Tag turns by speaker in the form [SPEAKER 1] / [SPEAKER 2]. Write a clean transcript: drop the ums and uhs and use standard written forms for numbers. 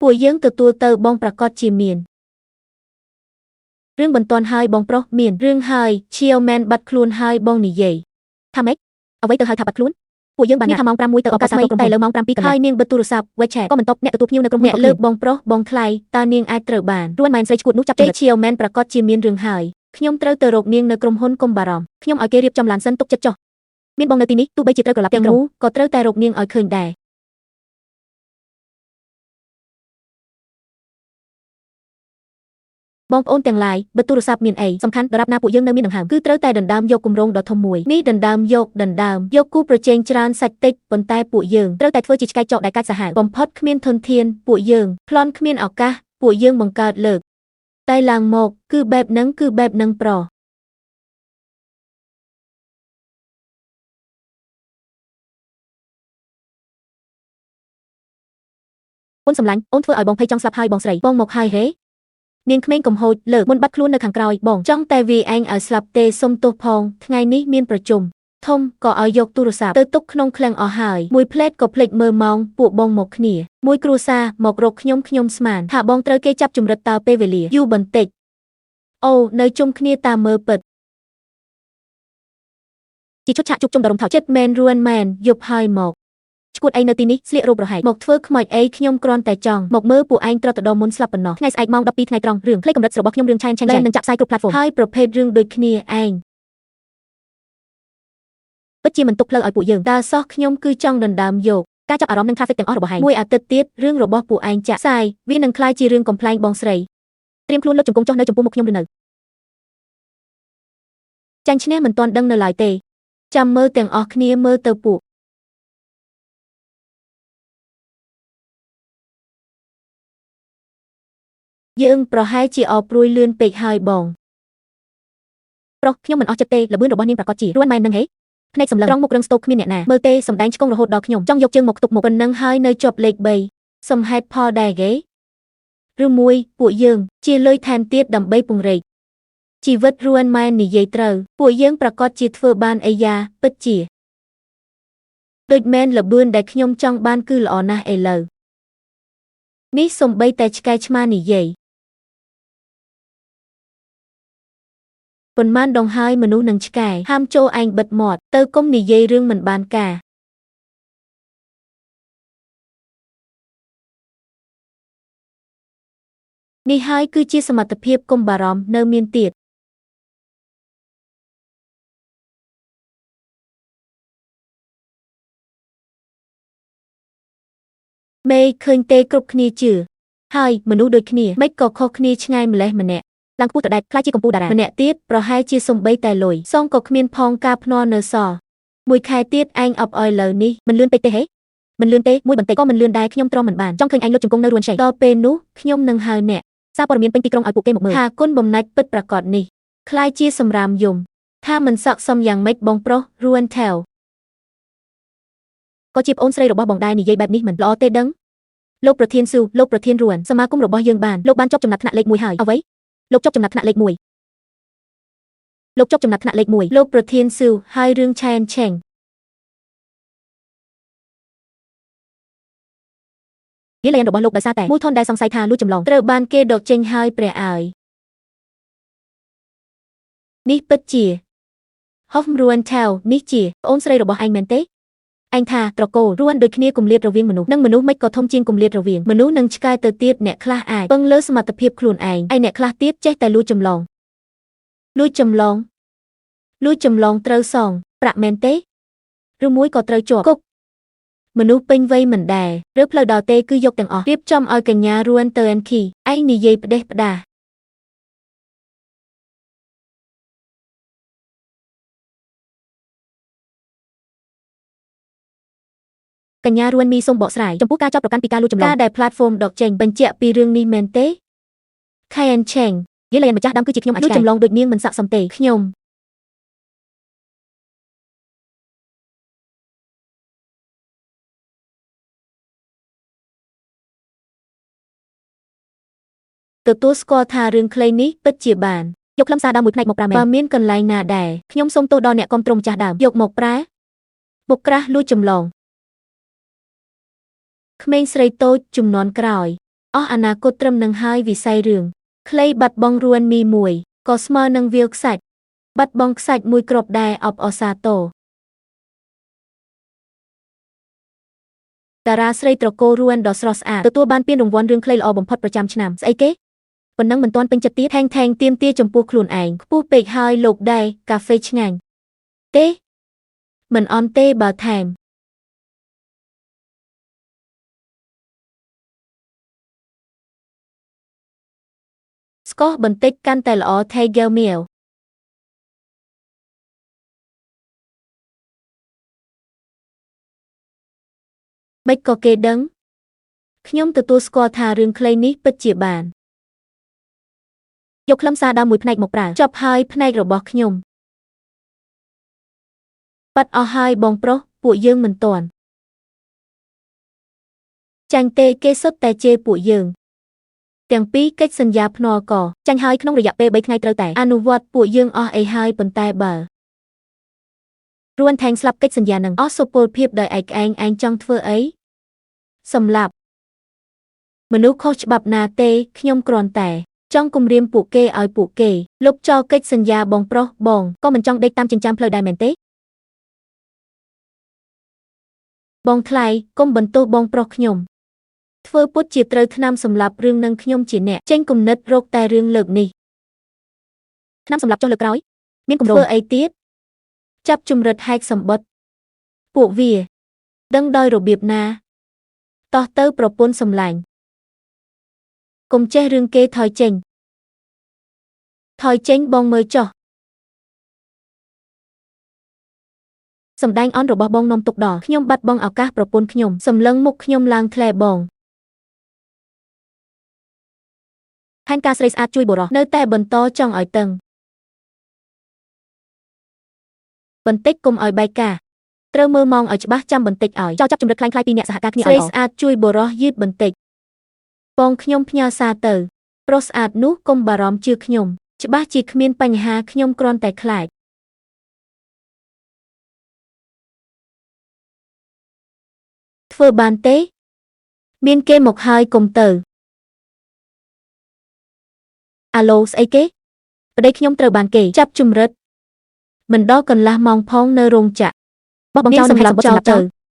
[SPEAKER 1] ពួកយើងទទួលទៅបងប្រកាសជាមានរឿងបន្ទាន់ហើយបងប្រុសមានរឿងហើយឈៀវមែនបាត់ខ្លួនហើយបងនិយាយថាម៉េចអ្វីទៅហើយថាបាត់ខ្លួនពួកយើងបានថាម៉ោង5មួយទៅឱកាសថ្មីតែលើម៉ោង7កន្លះហើយនាងបិទទូរស័ព្ទ WeChat ក៏មិនតបអ្នកទទួលភ្ញៀវនៅក្រុមហ៊ុនអ្នកលើកបងប្រុសបងថ្លៃតើនាងអាចត្រូវបានរួនម៉ែនស្រីឈួតនោះចាប់ចិត្តឈៀវមែនប្រកាសជាមានរឿងហើយខ្ញុំត្រូវទៅរកនាងនៅក្រុមហ៊ុនកុំបារម្ភខ្ញុំឲ្យគេរៀបចំឡានសិនទុកចិត្តចុះមានបងនៅទីនេះទោះបីជាត្រូវក្រឡាប់ទាំងមូលក៏ត្រូវតែរកនាងឲ្យឃើញដែរបងប្អូនទាំងឡាយបិទទូរស័ព្ទមានអីសំខាន់ដរាបណាពួកយើងនៅមានដង្ហើមគឺត្រូវតែដណ្ដើមយកគម្រោងដ៏ធំមួយនេះដណ្ដើមយកគូប្រជែងច្រើនសាច់តិចប៉ុន្តែពួកយើងត្រូវតែធ្វើជាឆ្កែចកដែលកាច់សាហាវបំផុតគ្មានធនធានពួកយើងប្លន់គ្មានឱកាសពួកយើងបង្កើតលើកតែឡើងមកគឺបែបហ្នឹងប្រអូនសម្លាញ់អូនធ្វើឲ្យបងភ័យចង់ស្លាប់ហើយបងស្រីបងមកហើយហេនាងក្មេងកំហូចលើកមុនបាត់ខ្លួននៅខាងក្រោយបងចង់តែវាឯងឲ្យស្លាប់ទេសុំទោសផងថ្ងៃនេះមានប្រជុំធំក៏ឲ្យយកទូរស័ព្ទទៅទុកក្នុងឃ្លាំងអស់ហើយមួយផ្លេតក៏ភ្លេចមើលម៉ោងពួកបងមកគ្នាមួយគ្រួសារមករកខ្ញុំស្មានថាបងត្រូវគេចាប់ជំរិតតើពេលវេលាយូរបន្តិចអូនៅជុំគ្នាតាមមើលពិតជាឈុតឆាកជួបជុំដ៏រំភើបចិត្តមែនរួនមែនយប់ហើយមកឈួតអីនៅទីនេះស្លៀករោបរហែកមកធ្វើខ្មោចអីខ្ញុំគ្រាន់តែចង់មកមើលពួកឯងត្រតដមុនស្លាប់ប៉ុណ្ណោះថ្ងៃស្អែកម៉ោង12ថ្ងៃត្រង់រឿងផ្លេចកម្រិតរបស់ខ្ញុំរឿងឆែននឹងចាក់ផ្សាយគ្រប់ platform ហើយប្រភេទរឿងដូចគ្នាឯងពិតជាមិនទុកផ្លូវឲ្យពួកយើងតើសោះខ្ញុំគឺចង់ដណ្ដើមយកការចាប់អារម្មណ៍នឹង traffic ទាំងអស់របស់ឯងមួយអាទិត្យទៀតរឿងរបស់ពួកឯងចាក់ផ្សាយវានឹងក្លាយជារឿងកំ pl ែងបងស្រីត្រៀមខ្លួនលើកជង្គង់ចុះនៅចំពោះមុខខ្ញុំឬនៅចាញ់ឈ្នះមិនទាន់ដឹងនៅឡើយទេចាំមើលទាំងអស់គ្នាមើលទៅពួកយើងប្រហែលជាអព្រួយលឿនពេកហើយបងប្រុសខ្ញុំមិនអស់ចិត្តទេល្បឿនរបស់នាងប្រកាសជារួនម៉ែននឹងហេភ្នែកសម្លឹងត្រង់មុខរឹងស្ទោកគ្មានអ្នកណាមើលទេសម្ដែងឆ្កងរហូតដល់ខ្ញុំចង់យកជើងមកទុកមុខប៉ុណ្ណឹងហើយនៅជាប់លេខ3សំហេតុផលដែរគេឬមួយពួកយើងជាលុយថែមទៀតដើម្បីពង្រីកជីវិតរួនម៉ែននិយាយត្រូវពួកយើងប្រកាសជាធ្វើបានអីយ៉ាពិតជាដូចមែនល្បឿនដែលខ្ញុំចង់បានគឺល្អណាស់ឥឡូវនេះសំបីតែឆ្កែឆ្មានិយាយប៉ុន្មានដងហើយមនុស្សនឹងឆ្កែហាមចូលឯងបិទមាត់ទៅកុំនិយាយរឿងមិនបានការនេះហើយគឺជាសមត្ថភាពកុំបារម្ភនៅមានទៀតមេឃើញទេគ្រប់គ្នាជឿហើយមនុស្សដូចគ្នាមិនក៏ខុសគ្នាឆ្ងាយម្លេះម្នាក់ឡើងខ្ពស់តដែតខ្លាចជាកម្ពុជាតារាម្នាក់ទៀតប្រហែលជាសំបីតែលុយសងក៏គ្មានផងការភ្នាល់នៅសល់មួយខែទៀតឯងអបអរលើនេះមិនលឿនពេកទេហេមិនលឿនទេមួយបន្តិចក៏មិនលឿនដែរខ្ញុំទ្រាំមិនបានចង់ឃើញឯងលុតជង្គង់នៅរួនឆេដល់ពេលនោះខ្ញុំនឹងហៅអ្នកសារព័ត៌មានពេញទីក្រុងឲ្យពួកគេមកមើលថាគុណបំណាច់ពិតប្រាកដនេះคล้ายជាសម្រាមយំថាមិនស័ក្តិសមយ៉ាងម៉េចបងប្រុសរួនថែវក៏ជាប្អូនស្រីរបស់បងដែរនិយាយបែបនេះមិនល្អទេដឹងលោកប្រធានស៊ូលោកប្រធានរួនសមាគមរបស់យើងបានលោកបានចប់ចំណាត់ថ្នាក់លេខ1ហើយអ្វីលោកចប់ចំណាត់ថ្នាក់លេខ1លោកចប់ចំណាត់ថ្នាក់លេខ1លោកប្រធានស៊ូហើយរឿងឆែនឆេងវាលែងរបស់លោកដោយសារតែមូលធនដែលសង្ស័យថាលួចចម្លងត្រូវបានគេដកចេញហើយព្រះអើយនេះពិតជាហុករួនថៅនេះជាប្អូនស្រីរបស់ឯងមែនទេឯងថាត្រកូលរួនដូចគ្នាគម្លាតរវាងមនុស្សនិងមនុស្សមិនក៏ធំជាងគម្លាតរវាងមនុស្សនិងឆ្កែទៅទៀតអ្នកខ្លះអាចពឹងលើសមត្ថភាពខ្លួនឯងឯអ្នកខ្លះទៀតចេះតែលួចចម្លងត្រូវសងប្រាក់មែនទេឬមួយក៏ត្រូវជាប់គុកមនុស្សពេញវ័យមិនដែរឬផ្លូវដល់ទេគឺយកទាំងអស់រៀបចំឲ្យកញ្ញារួនទៅអានខីឯងនិយាយផ្ដេសផ្ដាសកញ្ញារួនមីសូមបកស្រាយចំពោះការចាប់ប្រកាន់ពីការលួចចម្លងការដែល platform ដកចេញបញ្ជាក់ពីរឿងនេះមែនទេខៃអានឆេងយេលែនម្ចាស់ដើមគឺជាខ្ញុំអាចលួចចម្លងដូចនាងមិនស័ក្តិសមទេខ្ញុំទទួលស្គាល់ថារឿងខ្លីនេះពិតជាបានយកខ្លឹមសារដើមមួយផ្នែកមកប្រើមែនបើមានកន្លែងណាដែរខ្ញុំសូមទោសដល់អ្នកគាំទ្រម្ចាស់ដើមយកមកប្រើបុកក្រាស់លួចចម្លងក្មេងស្រីតូចជំនាន់ក្រោយ អស់អនាគតត្រឹមនឹងហើយវិស័យរឿងខ្លីបាត់បង់រួនមីមួយក៏ស្មើនឹងវាលខ្សាច់បាត់បង់ខ្សាច់មួយគ្រាប់ដែរអបអសាទរតារាស្រីត្រកូលរួនដ៏ស្រស់ស្អាតទទួលបានពានរង្វាន់រឿងខ្លីល្អបំផុតប្រចាំឆ្នាំស្អីគេប៉ុណ្ណឹងមិនទាន់ពេញចិត្តទៀតថែងទាមទារចំពោះខ្លួនឯងខ្ពស់ពេកហើយលោកដែរកាហ្វេឆ្ងាញ់ទេមិនអន់ទេបើថែមស្កោះបន្តិចកាន់តែល្អថេហ្គេលមៀវមិនក៏គេដឹងខ្ញុំទទួលស្គាល់ថារឿងខ្លីនេះពិតជាបានយកខ្លឹមសារដើមមួយផ្នែកមកប្រើចប់ហើយផ្នែករបស់ខ្ញុំបាត់អស់ហើយបងប្រុសពួកយើងមិនទាន់ចាញ់ទេគេសុទ្ធតែជេរពួកយើងទាំងពីរកិច្ចសន្យាភ្នាល់ក៏ចាញ់ហើយក្នុងរយៈពេល3ថ្ងៃត្រូវតែអនុវត្តពួកយើងអស់អីហើយប៉ុន្តែបើរួនថែងស្លាប់កិច្ចសន្យានឹងអស់សុពលភាពដោយឯកឯងចង់ធ្វើអីសម្លាប់មនុស្សខុសច្បាប់ណាទេខ្ញុំគ្រាន់តែចង់គំរាមពួកគេឲ្យពួកគេលុបចោលកិច្ចសន្យាបងប្រុសបងក៏មិនចង់ដេកតាមចិញ្ចើមផ្លូវដែរមែនទេបងថ្លៃកុំបន្ទោសបងប្រុសខ្ញុំធ្វើពុតជាត្រូវថ្នាំសម្លាប់រឿងនឹងខ្ញុំជាអ្នកចេញគំនិតរកតែរឿងលើកនេះថ្នាំសម្លាប់ចុះលើក្រោយមានគម្រោងធ្វើអីទៀតចាប់ជំរិតហែកសម្បត្តិពួកវាដឹងដោយរបៀបណាតោះទៅប្រពន្ធសម្លាញ់កុំចេះរឿងគេថយចេញបងមើលចុះសម្ដែងអន់របស់បងនាំទុកដល់ខ្ញុំបាត់បង់ឱកាសប្រពន្ធខ្ញុំសម្លឹងមុខខ្ញុំឡើងធ្លែបងផែនការស្រីស្អាតជួយបុរសនៅតែបន្តចង់ឲ្យតឹងបន្តិចកុំឲ្យបែកការត្រូវមើលម៉ោងឲ្យច្បាស់ចាំបន្តិចឲ្យចោលចាប់ជំរិតខ្លាំងខ្លាយពីអ្នកសហការគ្នាឲ្យស្រីស្អាតជួយបុរសយឺតបន្តិចបងខ្ញុំផ្ញើសារទៅប្រុសស្អាតនោះកុំបារម្ភជឿខ្ញុំច្បាស់ជាគ្មានបញ្ហាខ្ញុំគ្រាន់តែខ្លាចធ្វើបានទេមានគេមកហើយកុំទៅអាឡូស្អីគេប្តីខ្ញុំត្រូវបានគេចាប់ជំរិតមិនដល់កន្លះម៉ោងផងនៅរោងចក្របោះបង់ចោលសម្រាប់ចោលទៅ